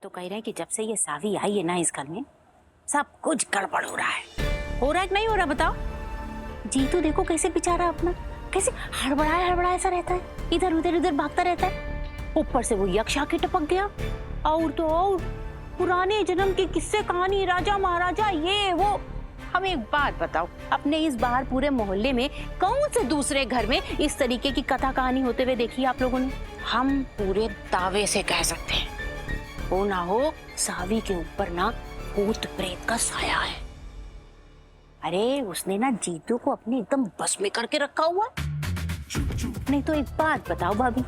तो कह रहे हैं कि जब से ये सावी आई है ना इस घर में सब कुछ गड़बड़ हो रहा है कि नहीं हो रहा बताओ। जीतू देखो कैसे बेचारा अपना कैसे हड़बड़ाया सा रहता है, इधर उधर भागता रहता है। ऊपर से वो यक्ष आके टपक गया और तो और पुराने जन्म की किस्से कहानी, राजा महाराजा ये वो। हमें एक बात बताओ, अपने इस बाहर पूरे मोहल्ले में कौन से दूसरे घर में इस तरीके की कथा कहानी होते हुए देखी आप लोगों ने? हम पूरे दावे से कह सकते हैं वो ना हो सावी के ऊपर ना भूत प्रेत का साया है। अरे उसने ना जीतू को अपने एकदम बस में करके रखा हुआ। नहीं तो एक बात बताओ भाभी,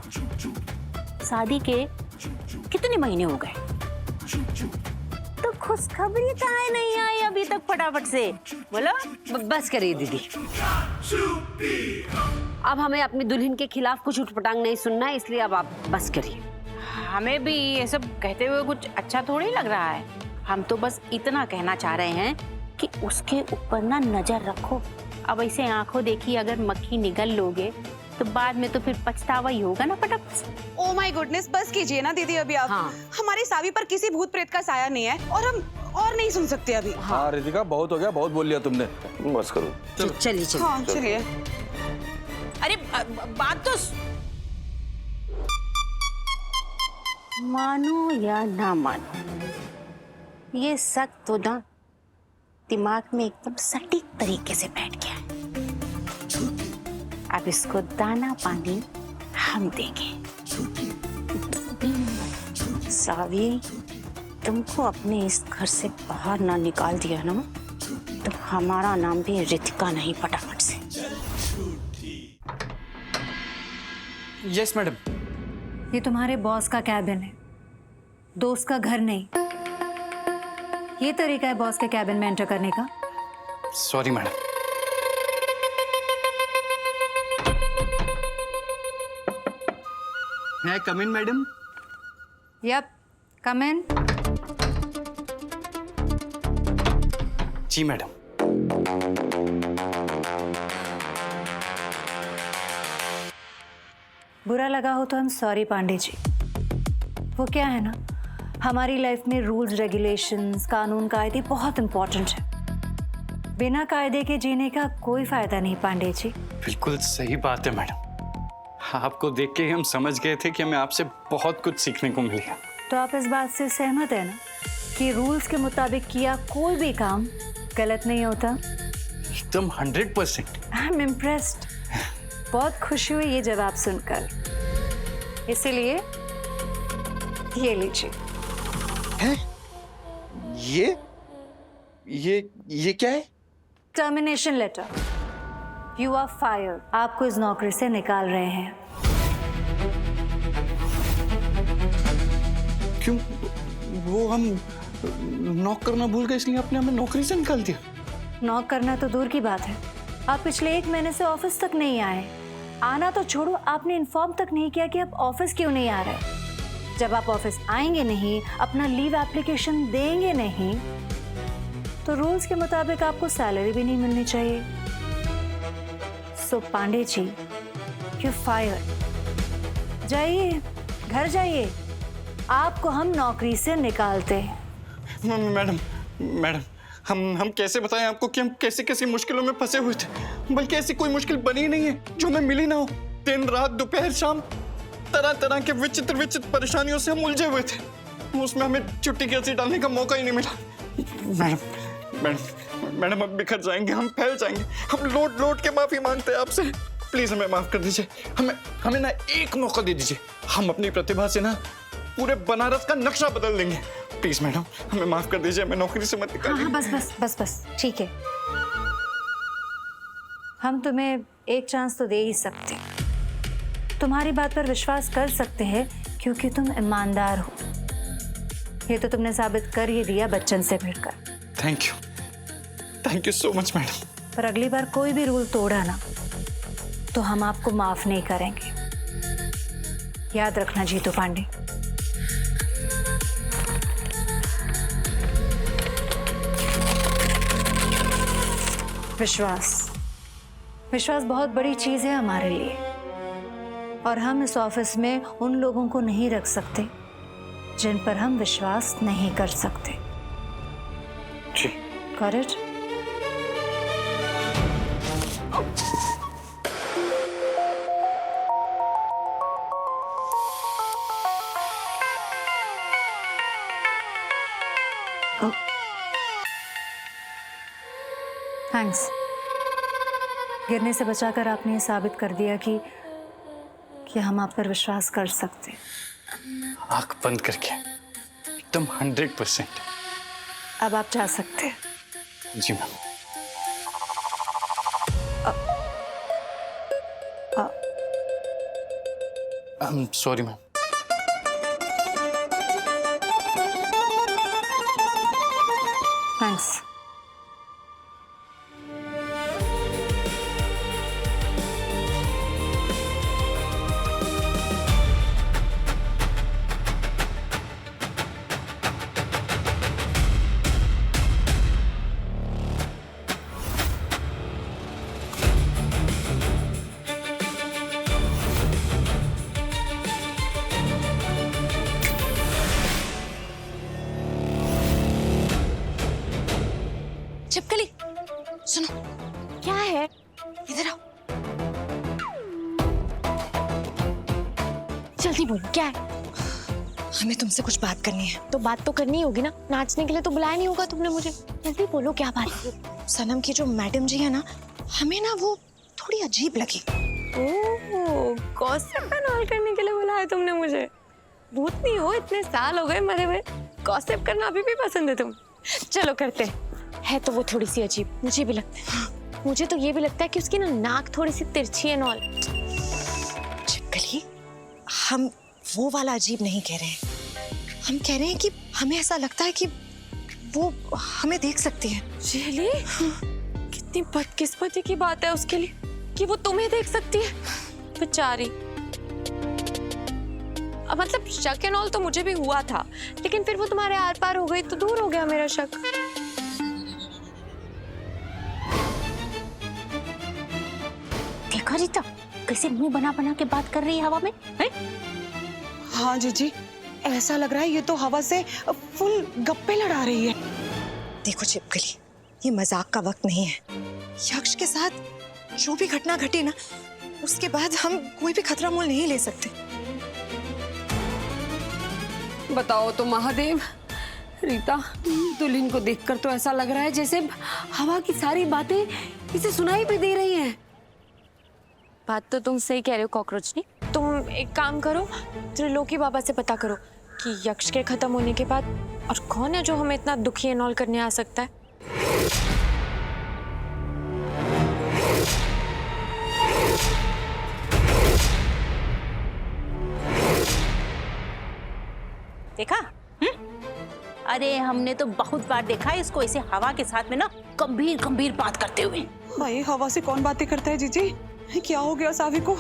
शादी के कितने महीने हो गए तो खुशखबरी काहे नहीं आई अभी तक? फटाफट से बोलो। बस करिए दीदी, अब हमें अपनी दुल्हन के खिलाफ कुछ उठपटांग नहीं सुनना है, इसलिए अब आप बस करिए। हमें भी ये सब कहते हुए कुछ अच्छा थोड़ी लग रहा है। हम तो बस इतना कहना चाह रहे हैं कि उसके ऊपर ना नजर रखो। अब ऐसे आंखों देखी अगर मक्खी निगल लोगे तो बाद में तो फिर पछतावा ही होगा ना फटाफट से। ओह माय गुडनेस, बस कीजिए ना दीदी अभी आप। हाँ। हमारी सावी पर किसी भूत प्रेत का साया नहीं है और हम और नहीं सुन सकते अभी। हाँ रितिका, बहुत हो गया, बहुत बोल लिया तुमने, बस करो। चलिए चलिए। हाँ चलिए। अरे बात तो मानो या ना मानो, ये शक तो ना दिमाग में एकदम सटीक तरीके से बैठ गया है। अब इसको दाना पानी हम देंगे। सावी, तुमको अपने इस घर से बाहर ना निकाल दिया ना तो हमारा नाम भी रितिका नहीं फटाफट से। Yes madam. ये तुम्हारे बॉस का कैबिन है, दोस्त का घर नहीं। ये तरीका है बॉस के कैबिन में एंटर करने का? Sorry madam. May I come in, madam? Yup, come in. जी मैडम। बुरा लगा हो तो हम सॉरी पांडे जी। वो क्या है ना, हमारी लाइफ में रूल्स रेगुलेशंस कानून कायदे बहुत इंपॉर्टेंट है। बिना कायदे के जीने का कोई फायदा नहीं पांडे जी। बिल्कुल सही बात है मैडम, आपको देख के हम समझ गए थे कि हमें आपसे बहुत कुछ सीखने को मिलेगा। तो आप इस बात से सहमत है ना कि रूल्स के मुताबिक किया कोई भी काम गलत नहीं होता? एकदम 100%। I am impressed. बहुत खुशी हुई ये जवाब सुनकर, इसीलिए ये लीजिए। हैं? ये क्या है? Termination letter. You are fired. आपको इस नौकरी से निकाल रहे हैं। क्यों? वो हम नॉक करना भूल गए इसलिए आपने हमें नौकरी से निकाल दिया? नॉक करना तो दूर की बात है, आप पिछले 1 महीने से ऑफिस तक नहीं आए। आना तो छोड़ो, आपने इन्फॉर्म तक नहीं किया कि आप ऑफिस क्यों नहीं आ रहे। जब आप ऑफिस आएंगे नहीं, अपना लीव एप्लीकेशन देंगे नहीं, तो रूल्स के मुताबिक आपको सैलरी भी नहीं मिलनी चाहिए। सो पांडे जी, यू फायर्ड। जाइए, घर जाइए, आपको हम नौकरी से निकालते हैं। मैडम, हम कैसे बताएं आपको कि हम कैसी कैसी मुश्किलों में फंसे हुए थे? बल्कि ऐसी कोई मुश्किल बनी नहीं है जो हमें मिली ना हो। दिन रात दोपहर शाम तरह तरह के विचित्र परेशानियों से हम उलझे हुए थे। उसमें हमें छुट्टी कैसे डालने का मौका ही नहीं मिला। मैडम अब बिखर जाएंगे, हम फैल जाएंगे। हम लोट के माफी मांगते हैं आपसे। प्लीज हमें माफ कर दीजिए। हमें ना एक मौका दे दीजिए। हम अपनी प्रतिभा से ना पूरे बनारस का नक्शा बदल देंगे। प्लीज मैडम हमें माफ कर दीजिए, हमें नौकरी से मत निकालिए। हाँ, बस ठीक है। हम तुम्हें एक चांस तो दे ही सकते, तुम्हारी बात पर विश्वास कर सकते हैं क्योंकि तुम ईमानदार हो। ये तो तुमने साबित कर ही दिया बच्चन से भिड़कर। Thank you so much madam. पर अगली बार कोई भी रूल तोड़ा ना तो हम आपको माफ नहीं करेंगे, याद रखना जीतू पांडे। विश्वास बहुत बड़ी चीज है हमारे लिए, और हम इस ऑफिस में उन लोगों को नहीं रख सकते जिन पर हम विश्वास नहीं कर सकते। जी। Got it? थैंक्स। गिरने से बचाकर आपने ये साबित कर दिया कि हम आप पर विश्वास कर सकते। आंख बंद करके एकदम 100%। अब आप जा सकते हैं। जी ma'am. I am sorry ma'am. Thanks. छिपकली, सुनो। क्या है? इधर आओ। जल्दी बोलो, क्या है? हमें तुमसे कुछ बात करनी है। तो बात तो करनी होगी ना, नाचने के लिए तो बुलाया नहीं होगा तुमने मुझे। जल्दी बोलो, क्या बात है? सनम की जो मैडम जी है ना, हमें ना वो थोड़ी अजीब लगी। ओह, गॉसिप एंड करने के लिए बुलाया तुमने मुझे? भूतनी हो, इतने साल हो गए मरे हुए, गॉसिप करना अभी भी पसंद है तुम? चलो करते हैं। है तो वो थोड़ी सी अजीब, मुझे भी लगता है। मुझे तो ये भी लगता है कि उसकी ना नाक थोड़ी सी तिरछी है नॉल। छिपकली, हम वो वाला अजीब नहीं कह रहे हैं। हम कह रहे हैं कि हमें ऐसा लगता है कि वो हमें देख सकती है। रियली? कितनी बदकिस्मती की बात है उसके लिए कि वो तुम्हें देख सकती है। बेचारी। मतलब शक एंड ऑल तो मुझे भी हुआ था, लेकिन फिर वो तुम्हारे आर पार हो गई तो दूर हो गया मेरा शक। देखा रीता, कैसे मुंह बना बना के बात कर रही है हवा में, है? हाँ जीजी, ऐसा लग रहा है ये तो हवा से फुल गप्पे लड़ा रही है। देखो छिपकली, ये मजाक का वक्त नहीं है। यक्ष के साथ जो भी घटना घटी ना, उसके बाद हम कोई भी खतरा मोल नहीं ले सकते। बताओ तो महादेव, रीता, दुल्हन को देखकर तो ऐसा लग रहा है जैसे हवा की सारी बातें इसे सुनाई भी दे रही हैं। बात तो तुम सही कह रहे हो कॉकरोचनी। तुम एक काम करो, त्रिलोकी बाबा से पता करो कि यक्ष के खत्म होने के बाद और कौन है जो हमें इतना दुखी एंड ऑल करने आ सकता है। देखा? अरे हमने तो बहुत बार देखा है इसको ऐसे हवा के साथ में ना गंभीर गंभीर बात करते हुए। भाई हवा से कौन बातें करता है जीजी? क्या हो गया सावी को?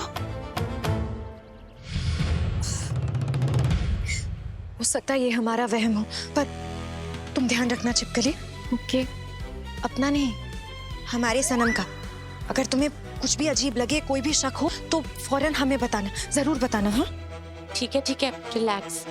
हो सकता है ये हमारा वहम हो, पर तुम ध्यान रखना छिपकली। ओके। अपना नहीं, हमारे सनम का। अगर तुम्हें कुछ भी अजीब लगे, कोई भी शक हो, तो फौरन हमें बताना, जरूर बताना। हाँ ठीक है, रिलैक्स।